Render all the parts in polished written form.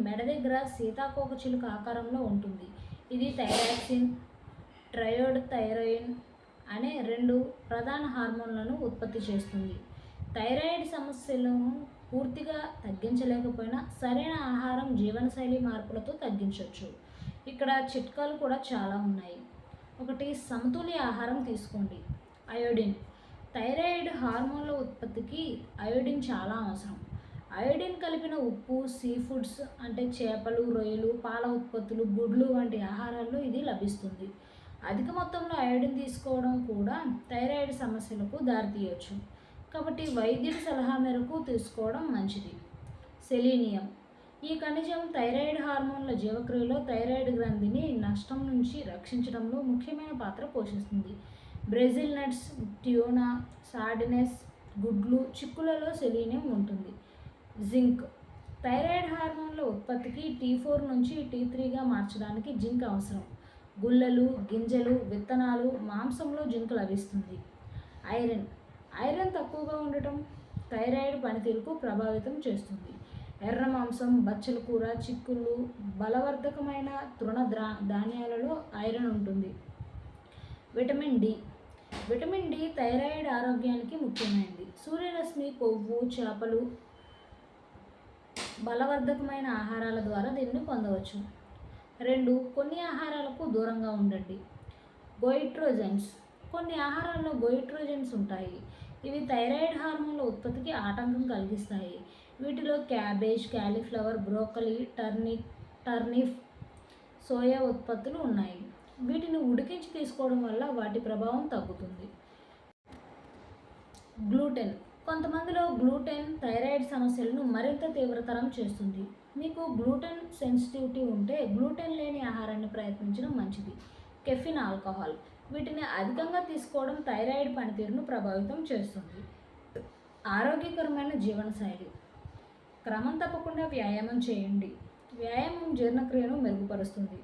మెడ దగ్గర సీతాకోక చిలుక ఆకారంలో ఉంటుంది. ఇది థైరాక్సిన్, థైరాయిడ్ అనే 2 ప్రధాన హార్మోన్లను ఉత్పత్తి చేస్తుంది. థైరాయిడ్ సమస్యలను పూర్తిగా తగ్గించలేకపోయినా సరైన ఆహారం, జీవనశైలి మార్పులతో తగ్గించవచ్చు. ఇక్కడ చిట్కాలు కూడా చాలా ఉన్నాయి. 1. సమతుల్య ఆహారం తీసుకోండి. అయోడిన్. థైరాయిడ్ హార్మోన్ల ఉత్పత్తికి అయోడిన్ చాలా అవసరం. అయోడిన్ కలిపిన ఉప్పు, సీ ఫుడ్స్ అంటే చేపలు, రొయ్యలు, పాల ఉత్పత్తులు, గుడ్లు వంటి ఆహారాల్లో ఇది లభిస్తుంది. అధిక మొత్తంలో అయోడిన్ తీసుకోవడం కూడా థైరాయిడ్ సమస్యలకు దారితీయవచ్చు. కాబట్టి వైద్యుడి సలహా మేరకు తీసుకోవడం మంచిది. సెలీనియం. ఈ ఖనిజం థైరాయిడ్ హార్మోన్ల జీవక్రియలో థైరాయిడ్ గ్రంథిని నష్టం నుంచి రక్షించడంలో ముఖ్యమైన పాత్ర పోషిస్తుంది. బ్రెజిల్ నట్స్, ట్యూనా, సార్డినెస్, గుడ్లు, చిక్కులలో సెలీనియం ఉంటుంది. జింక్. థైరాయిడ్ హార్మోన్ల ఉత్పత్తికి T4 నుంచి T3గా మార్చడానికి జింక్ అవసరం. గుల్లలు, గింజలు, విత్తనాలు, మాంసంలో జింక్ లభిస్తుంది. ఐరన్. ఐరన్ తక్కువగా ఉండటం థైరాయిడ్ పనితీరుకు ప్రభావితం చేస్తుంది. ఎర్ర మాంసం, బచ్చల కూర, చిక్కుళ్ళు, బలవర్ధకమైన ధాన్యాలలో ఐరన్ ఉంటుంది. Vitamin D. Vitamin D thyroid ఆరోగ్యానికి ముఖ్యమైనది. సూర్యరశ్మి, కొవ్వు, చేపలు, బలవర్ధకమైన ఆహారాల ద్వారా దీన్ని పొందవచ్చు. 2. కొన్ని ఆహారాలకు దూరంగా ఉండండి. గోయిట్రోజెన్స్. కొన్ని ఆహారాల్లో గోయిట్రోజెన్స్ ఉంటాయి. ఇవి థైరాయిడ్ హార్మోన్ల ఉత్పత్తికి ఆటంకం కలిగిస్తాయి. వీటిలో cabbage, cauliflower, broccoli, turnip, soya ఉత్పత్తులు ఉన్నాయి. వీటిని ఉడికించి తీసుకోవడం వల్ల వాటి ప్రభావం తగ్గుతుంది. గ్లూటెన్. కొంతమందిలో గ్లూటెన్ థైరాయిడ్ సమస్యలను మరింత తీవ్రతరం చేస్తుంది. మీకు గ్లూటెన్ సెన్సిటివిటీ ఉంటే గ్లూటెన్ లేని ఆహారాన్ని ప్రయత్నించడం మంచిది. Caffeine, alcohol. వీటిని అధికంగా తీసుకోవడం థైరాయిడ్ పనితీరును ప్రభావితం చేస్తుంది. ఆరోగ్యకరమైన జీవనశైలి. క్రమం తప్పకుండా వ్యాయామం చేయండి. వ్యాయామం జీర్ణక్రియను మెరుగుపరుస్తుంది,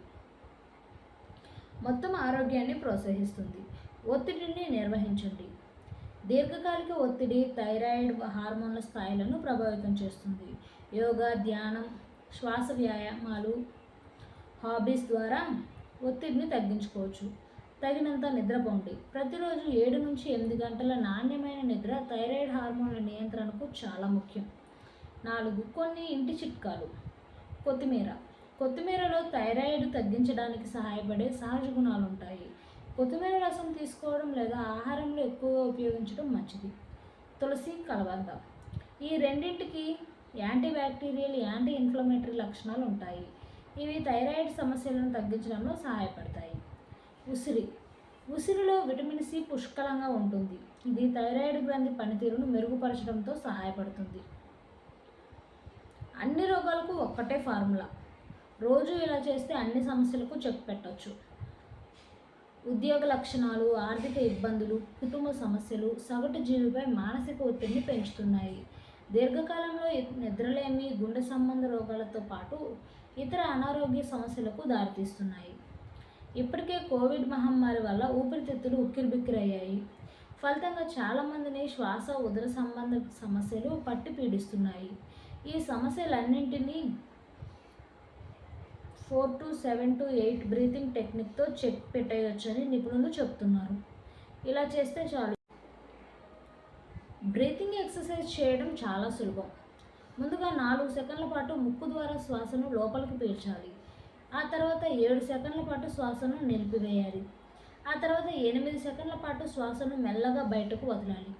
మొత్తం ఆరోగ్యాన్ని ప్రోత్సహిస్తుంది. ఒత్తిడిని నిర్వహించండి. దీర్ఘకాలిక ఒత్తిడి థైరాయిడ్ హార్మోన్ల స్థాయిలను ప్రభావితం చేస్తుంది. యోగా, ధ్యానం, శ్వాస వ్యాయామాలు, హాబీస్ ద్వారా ఒత్తిడిని తగ్గించుకోవచ్చు. తగినంత నిద్రపోండి. ప్రతిరోజు 7 నుంచి 8 గంటల నాణ్యమైన నిద్ర థైరాయిడ్ హార్మోన్ల నియంత్రణకు చాలా ముఖ్యం. 4. కొన్ని ఇంటి చిట్కాలు. కొత్తిమీర. కొత్తిమీరలో థైరాయిడ్ తగ్గించడానికి సహాయపడే సహజ గుణాలు ఉంటాయి. కొత్తిమీర రసం తీసుకోవడం లేదా ఆహారంలో ఎక్కువగా ఉపయోగించడం మంచిది. తులసి, కలబంద. ఈ రెండింటికి యాంటీబ్యాక్టీరియల్, యాంటీ ఇన్ఫ్లమేటరీ లక్షణాలు ఉంటాయి. ఇవి థైరాయిడ్ సమస్యలను తగ్గించడంలో సహాయపడతాయి. ఉసిరి. ఉసిరిలో విటమిన్ సి పుష్కలంగా ఉంటుంది. ఇది థైరాయిడ్ గ్రంథి పనితీరును మెరుగుపరచడంతో సహాయపడుతుంది. అన్ని రోగాలకు ఒక్కటే ఫార్ములా. రోజు ఇలా చేస్తే అన్ని సమస్యలకు చెక్ పెట్టవచ్చు. ఉద్యోగ లక్షణాలు, ఆర్థిక ఇబ్బందులు, కుటుంబ సమస్యలు సగటు జీవిపై మానసిక ఒత్తిడిని పెంచుతున్నాయి. దీర్ఘకాలంలో నిద్రలేమి, గుండె సంబంధ రోగాలతో పాటు ఇతర అనారోగ్య సమస్యలకు దారితీస్తున్నాయి. ఇప్పటికే కోవిడ్ మహమ్మారి వల్ల ఊపిరితిత్తులు ఉక్కిరిబిక్కిరయ్యాయి. ఫలితంగా చాలామందిని శ్వాస, ఉదర సంబంధ సమస్యలు పట్టి పీడిస్తున్నాయి. ఈ సమస్యలన్నింటినీ 4 to 7 to 8 బ్రీతింగ్ టెక్నిక్తో చెక్ పెట్టేయొచ్చని నిపుణులు చెప్తున్నారు. ఇలా చేస్తే చాలు. బ్రీతింగ్ ఎక్సర్సైజ్ చేయడం చాలా సులభం. ముందుగా 4 సెకండ్ల పాటు ముక్కు ద్వారా శ్వాసను లోపలికి పీల్చాలి. ఆ తర్వాత 7 సెకండ్ల పాటు శ్వాసను నిలిపివేయాలి. ఆ తర్వాత 8 సెకండ్ల పాటు శ్వాసను మెల్లగా బయటకు వదలాలి.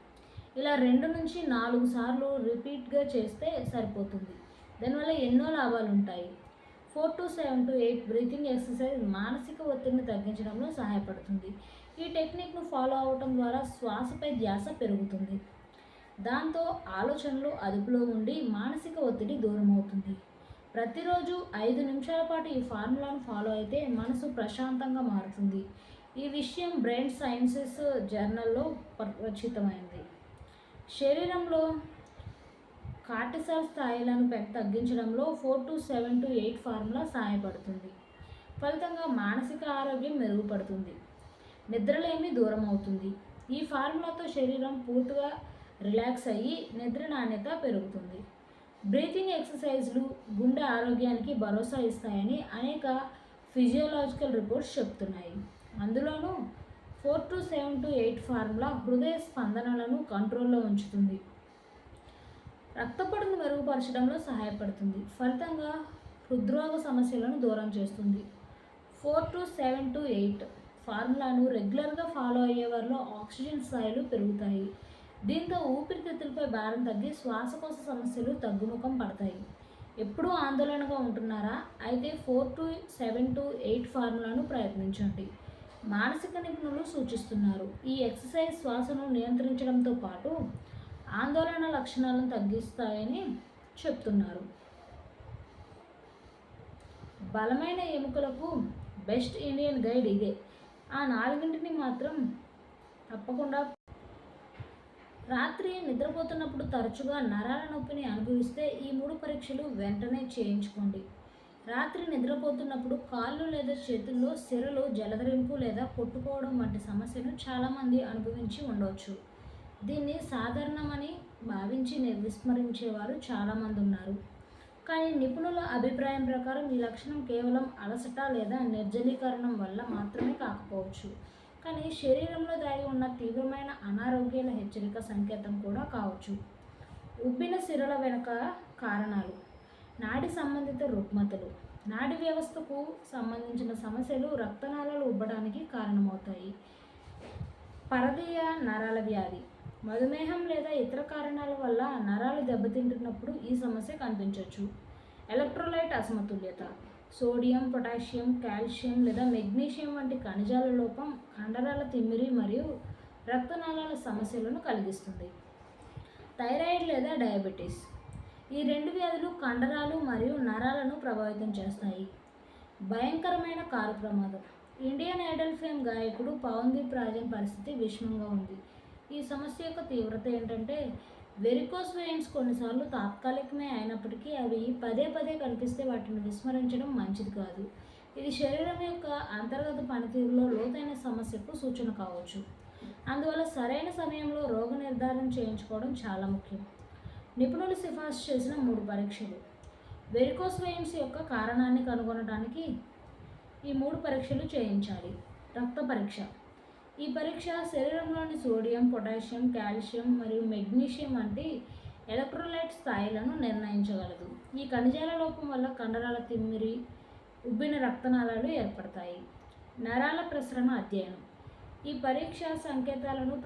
ఇలా 2 నుంచి 4 సార్లు రిపీట్గా చేస్తే సరిపోతుంది. దానివల్ల ఎన్నో లాభాలు ఉంటాయి. 4 to 7 to 8 బ్రీతింగ్ ఎక్సర్సైజ్ మానసిక ఒత్తిడిని తగ్గించడంలో సహాయపడుతుంది. ఈ టెక్నిక్ను ఫాలో అవటం ద్వారా శ్వాసపై ధ్యాస పెరుగుతుంది. దాంతో ఆలోచనలు అదుపులో ఉండి మానసిక ఒత్తిడి దూరం అవుతుంది. ప్రతిరోజు 5 నిమిషాల పాటు ఈ ఫార్ములాను ఫాలో అయితే మనసు ప్రశాంతంగా మారుతుంది. ఈ విషయం బ్రెయిన్ సైన్సెస్ జర్నల్లో ప్రచురితమైంది. శరీరంలో కార్టిసాల్ స్థాయిలను తగ్గించడంలో 4 to 7 to 8 ఫార్ములా సహాయపడుతుంది. ఫలితంగా మానసిక ఆరోగ్యం మెరుగుపడుతుంది, నిద్రలేమి దూరం అవుతుంది. ఈ ఫార్ములాతో శరీరం పూర్తిగా రిలాక్స్ అయ్యి నిద్ర నాణ్యత పెరుగుతుంది. బ్రీతింగ్ ఎక్సర్సైజ్లు గుండె ఆరోగ్యానికి భరోసా ఇస్తాయని అనేక ఫిజియోలాజికల్ రిపోర్ట్స్ చెప్తున్నాయి. అందులోనూ 4-7-8 ఫార్ములా హృదయ స్పందనలను కంట్రోల్లో ఉంచుతుంది, రక్తపోటును మెరుగుపరచడంలో సహాయపడుతుంది, ఫలితంగా హృద్రోగ సమస్యలను దూరం చేస్తుంది. 4-7-8 ఫార్ములాను రెగ్యులర్గా ఫాలో అయ్యే వారిలో ఆక్సిజన్ స్థాయిలు పెరుగుతాయి. దీంతో ఊపిరితిత్తులపై భారం తగ్గి శ్వాసకోశ సమస్యలు తగ్గుముఖం పడతాయి. ఎప్పుడూ ఆందోళనగా ఉంటున్నారా? అయితే 4-7-8 ఫార్ములాను ప్రయత్నించండి. మానసిక నిపుణులు సూచిస్తున్నారు. ఈ ఎక్సర్సైజ్ శ్వాసను నియంత్రించడంతో పాటు ఆందోళన లక్షణాలను తగ్గిస్తాయని చెప్తున్నారు. బలమైన ఎముకలకు బెస్ట్ ఇండియన్ గైడ్ ఇదే. ఆ నాలుగింటిని మాత్రం తప్పకుండా. రాత్రి నిద్రపోతున్నప్పుడు తరచుగా నరాల నొప్పిని అనుభవిస్తే ఈ 3 పరీక్షలు వెంటనే చేయించుకోండి. రాత్రి నిద్రపోతున్నప్పుడు కాళ్ళు లేదా చేతుల్లో సిరలు జలధరింపు లేదా కొట్టుకోవడం వంటి సమస్యను చాలామంది అనుభవించి ఉండవచ్చు. దీన్ని సాధారణమని భావించి విస్మరించేవారు చాలామంది ఉన్నారు. కానీ నిపుణుల అభిప్రాయం ప్రకారం ఈ లక్షణం కేవలం అలసట లేదా నిర్జలీకరణం వల్ల మాత్రమే కాకపోవచ్చు, కానీ శరీరంలో దాగి ఉన్న తీవ్రమైన అనారోగ్యాల హెచ్చరిక సంకేతం కూడా కావచ్చు. ఉబ్బిన సిరల వెనుక కారణాలు: నాడి సంబంధిత రుగ్మతలు, నాడి వ్యవస్థకు సంబంధించిన సమస్యలు రక్తనాళాలు ఉబ్బడానికి కారణమవుతాయి. పరదీయ నరాల వ్యాధి, మధుమేహం లేదా ఇతర కారణాల వల్ల నరాలు దెబ్బతింటున్నప్పుడు ఈ సమస్య కనిపించవచ్చు. ఎలక్ట్రోలైట్ అసమతుల్యత, సోడియం, పొటాషియం, కాల్షియం లేదా మెగ్నీషియం వంటి ఖనిజాల లోపం కండరాల తిమ్మిరి మరియు రక్తనాళాల సమస్యలను కలిగిస్తుంది. థైరాయిడ్ లేదా డయాబెటీస్, ఈ 2 వ్యాధులు కండరాలు మరియు నరాలను ప్రభావితం చేస్తాయి. భయంకరమైన కారు ప్రమాదం, ఇండియన్ ఐడల్ ఫేమ్ గాయకుడు పవన్దీప్ రాజన్ పరిస్థితి విషమంగా ఉంది. ఈ సమస్య యొక్క తీవ్రత ఏంటంటే, వెరికోస్ వెయిన్స్ కొన్నిసార్లు తాత్కాలికమే అయినప్పటికీ అవి పదే పదే కనిపిస్తే వాటిని విస్మరించడం మంచిది కాదు. ఇది శరీరం యొక్క అంతర్గత పనితీరులో లోతైన సమస్యకు సూచన కావచ్చు. అందువల్ల సరైన సమయంలో రోగ నిర్ధారణ చేయించుకోవడం చాలా ముఖ్యం. నిపుణులు సిఫార్సు చేసిన 3 పరీక్షలు. వెరికోస్ వెయిన్స్ యొక్క కారణాన్ని కనుగొనడానికి ఈ 3 పరీక్షలు చేయించాలి. రక్త పరీక్ష, ఈ పరీక్ష శరీరంలోని సోడియం, పొటాషియం, కాల్షియం మరియు మెగ్నీషియం వంటి ఎలక్ట్రోలైట్ స్థాయిలను నిర్ణయించగలదు. ఈ ఖనిజాల లోపం వల్ల కండరాల తిమ్మిరి, ఉబ్బిన రక్తనాళాలు ఏర్పడతాయి. నరాల ప్రసరణ అధ్యయనం, ఈ పరీక్ష సంకేతాలను